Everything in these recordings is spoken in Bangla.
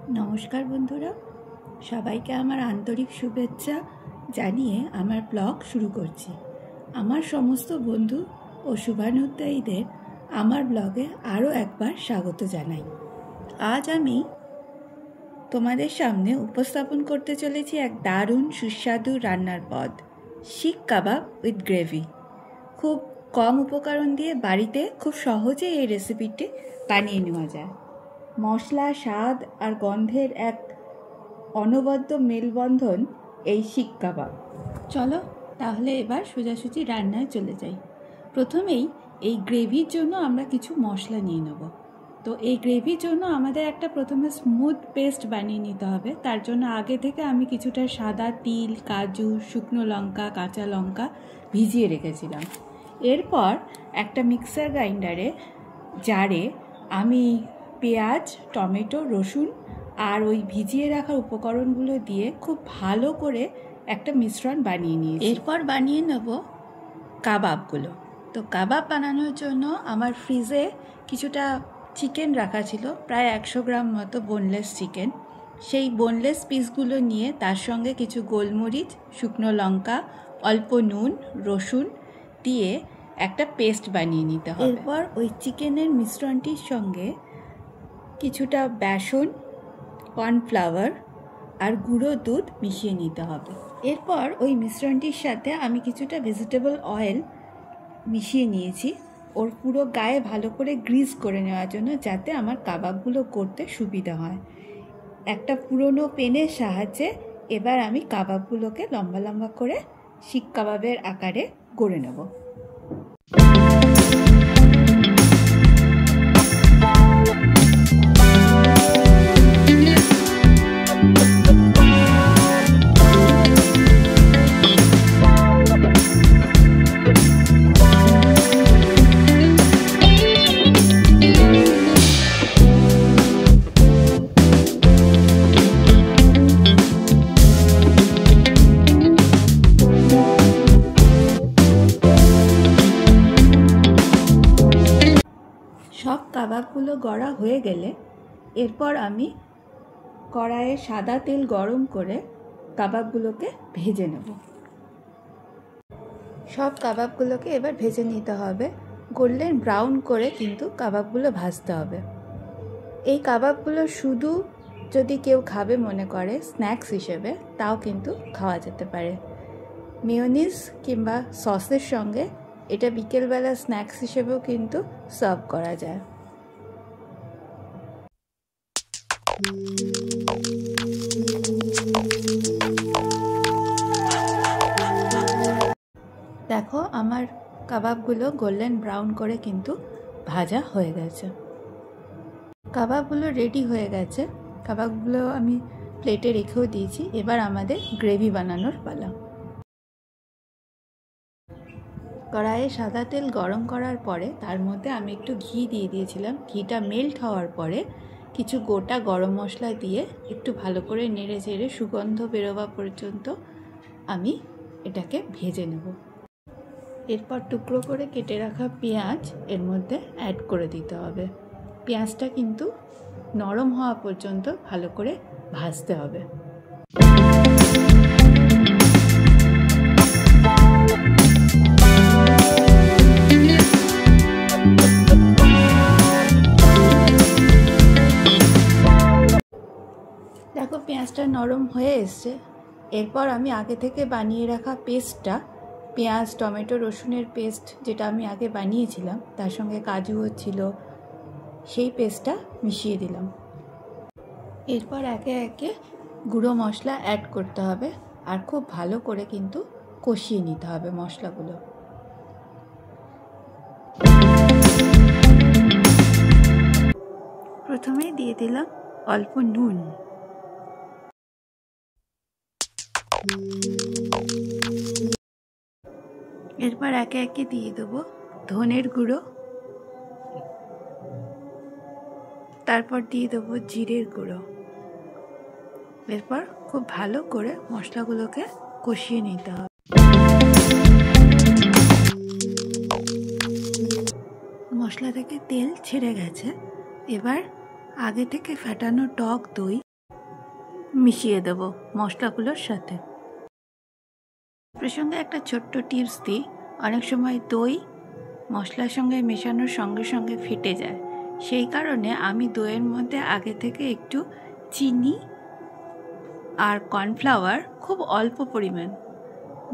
नमस्कार बंधुरा सबाइके आमार आंतरिक शुभेच्छा जानिए आमार ब्लग शुरू करछि। आमार समस्त बंधु और शुभानुध्यायीदेर आमार ब्लगे आरो एकबार स्वागत जानाई। आज आमी तोमादेर सामने उपस्थापन करते चलेछि एक दारुण सुस्वादु रान्नार पद, शिक काबाब उइथ ग्रेवी। खूब कम उपकरण दिए बाड़ीते खूब सहजे ये रेसिपिटी बानिये नेওয়া যায়। मशला स्वाद और गंधेर एक अनबद्ध मेलबंधन এই শিক কাবাব। चलो ताहले एबार सोजासुजी रान्नाय चले जाई। प्रथमेई এই গ্রেভির জন্য আমরা কিছু মশলা নিয়ে নেব। তো এই গ্রেভির জন্য আমাদের একটা প্রথমে স্মুথ পেস্ট বানিয়ে নিতে হবে। তার জন্য আগে থেকে আমি কিছুটা সাদা তিল, কাজু, শুকনো লঙ্কা, কাঁচা লঙ্কা ভিজিয়ে রেখেছিলাম। এরপর একটা মিক্সার গ্রাইন্ডারে জারে আমি পেঁয়াজ, টমেটো, রসুন আর ওই ভিজিয়ে রাখা উপকরণগুলো দিয়ে খুব ভালো করে একটা মিশ্রণ বানিয়ে নিয়েছি। এরপর বানিয়ে নেব কাবাবগুলো। তো কাবাব বানানোর জন্য আমার ফ্রিজে কিছুটা চিকেন রাখা ছিল, প্রায় 100 গ্রাম মতো বোনলেস চিকেন। সেই বোনলেস পিসগুলো নিয়ে তার সঙ্গে কিছু গোলমরিচ, শুকনো লঙ্কা, অল্প নুন, রসুন দিয়ে একটা পেস্ট বানিয়ে নিতে হবে। এরপর ওই চিকেনের মিশ্রণটির সঙ্গে কিছুটা বেসন, কর্নফ্লাওয়ার আর গুঁড়ো দুধ মিশিয়ে নিতে হবে। এরপর ওই মিশ্রণটির সাথে আমি কিছুটা ভেজিটেবল অয়েল মিশিয়ে নিয়েছি ওর পুরো গায়ে ভালো করে গ্রিজ করে নেওয়ার জন্য, যাতে আমার কাবাবগুলো করতে সুবিধা হয়। একটা পুরনো পেনের সাহায্যে এবার আমি কাবাবগুলোকে লম্বা লম্বা করে শিক কাবাবের আকারে গড়ে নেব। সব কাবাবগুলো গড়া হয়ে গেলে এরপর আমি কড়াইয়ে সাদা তেল গরম করে কাবাবগুলোকে ভেজে নেব। সব কাবাবগুলোকে এবার ভেজে নিতে হবে, গোল্ডেন ব্রাউন করে কিন্তু কাবাবগুলো ভাজতে হবে। এই কাবাবগুলো শুধু যদি কেউ খাবে মনে করে স্ন্যাক্স হিসেবে, তাও কিন্তু খাওয়া যেতে পারে। মেয়োনিজ কিংবা সসের সঙ্গে এটা বিকেলবেলা স্ন্যাক্স হিসেবেও কিন্তু সার্ভ করা যায়। দেখো আমার কাবাবগুলো গোল্ডেন ব্রাউন করে কিন্তু ভাজা হয়ে গেছে। কাবাবগুলো রেডি হয়ে গেছে। কাবাবগুলো আমি প্লেটে রেখেও দিয়েছি। এবার আমাদের গ্রেভি বানানোর পালা। কড়াইয়ে সাদা তেল গরম করার পরে তার মধ্যে আমি একটু ঘি দিয়ে দিয়েছিলাম। ঘিটা মেল্ট হওয়ার পরে কিছু গোটা গরম মশলা দিয়ে একটু ভালো করে নেড়ে চেড়ে সুগন্ধ বেরোবা পর্যন্ত আমি এটাকে ভেজে নেব। এরপর টুকরো করে কেটে রাখা পেঁয়াজ এর মধ্যে অ্যাড করে দিতে হবে। পেঁয়াজটা কিন্তু নরম হওয়া পর্যন্ত ভালো করে ভাজতে হবে। দেখো পেঁয়াজটা নরম হয়ে এসছে। এরপর আমি আগে থেকে বানিয়ে রাখা পেস্টটা, পেঁয়াজ, টমেটো, রসুনের পেস্ট যেটা আমি আগে বানিয়েছিলাম, তার সঙ্গে কাজুও ছিল, সেই পেস্টটা মিশিয়ে দিলাম। এরপর একে একে গুঁড়ো মশলা অ্যাড করতে হবে আর খুব ভালো করে কিন্তু কষিয়ে নিতে হবে মশলাগুলো। প্রথমেই দিয়ে দিলাম অল্প নুন। এরপর একে একে দিয়ে দেবো ধনের গুঁড়ো, তারপর দিয়ে দেবো জিরের গুঁড়ো। এরপর খুব ভালো করে মশলাগুলোকে কষিয়ে নিতে হবে। মশলা থেকে তেল ছেড়ে গেছে। এবার আগে থেকে ফেটানো টক দই মিশিয়ে দেব মশলাগুলোর সাথে। প্রসঙ্গে একটা ছোট্ট টিপস দিই, অনেক সময় দই মশলার সঙ্গে মেশানোর সঙ্গে সঙ্গে ফেটে যায়, সেই কারণে আমি দইয়ের মধ্যে আগে থেকে একটু চিনি আর কর্নফ্লাওয়ার খুব অল্প পরিমাণ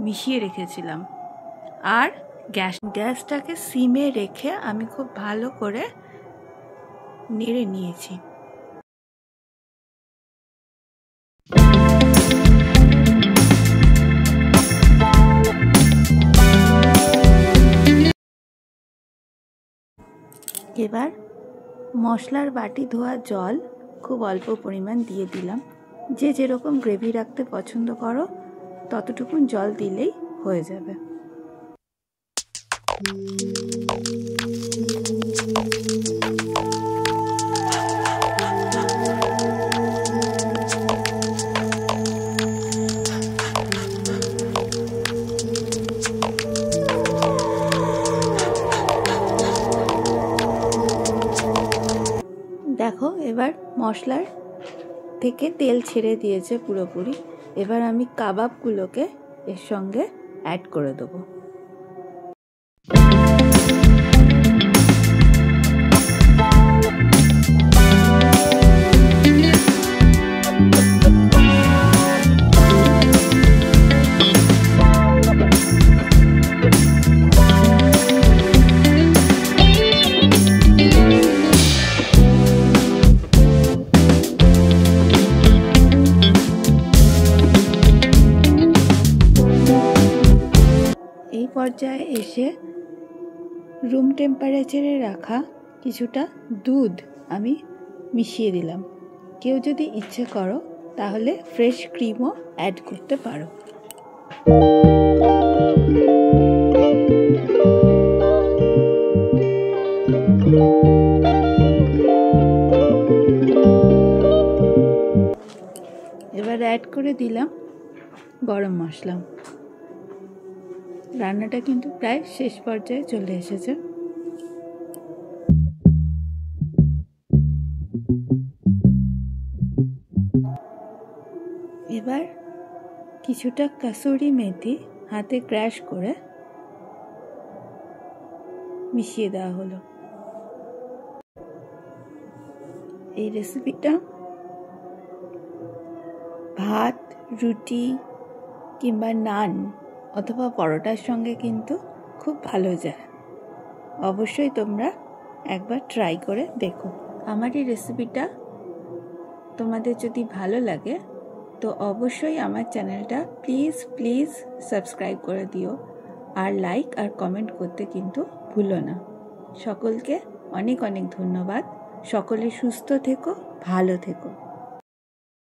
মিশিয়ে রেখেছিলাম। আর গ্যাসটাকে সিমে রেখে আমি খুব ভালো করে নেড়ে নিয়েছি। এবার মশলার বাটি ধোয়া জল খুব অল্প পরিমাণ দিয়ে দিলাম। যে যেরকম গ্রেভি রাখতে পছন্দ করো ততটুকুন জল দিলেই হয়ে যাবে। দেখো এবার মশলার থেকে তেল ছেড়ে দিয়েছে পুরোপুরি। এবার আমি কাবাবগুলোকে এর সঙ্গে অ্যাড করে দেবো। এই পর্যায়ে এসে রুম টেম্পারেচারে রাখা কিছুটা দুধ আমি মিশিয়ে দিলাম। কেউ যদি ইচ্ছে করো তাহলে ফ্রেশ ক্রিমও অ্যাড করতে পারো। এবার অ্যাড করে দিলাম গরম মশলা। রান্নাটা কিন্তু প্রায় শেষ পর্যায়ে চলে এসেছে। এবার কিছুটা কাসুরি মেথি হাতে ক্র্যাশ করে মিশিয়ে দেওয়া হলো। এই রেসিপিটা ভাত, রুটি কিংবা নান অথবা পরোটার সঙ্গে কিন্তু খুব ভালো যায়। অবশ্যই তোমরা একবার ট্রাই করে দেখো। আমার এই রেসিপিটা তোমাদের যদি ভালো লাগে তো অবশ্যই আমার চ্যানেলটা প্লিজ সাবস্ক্রাইব করে দিও, আর লাইক আর কমেন্ট করতে কিন্তু ভুলো না। সকলকে অনেক ধন্যবাদ। সকলে সুস্থ থেকো, ভালো থেকো।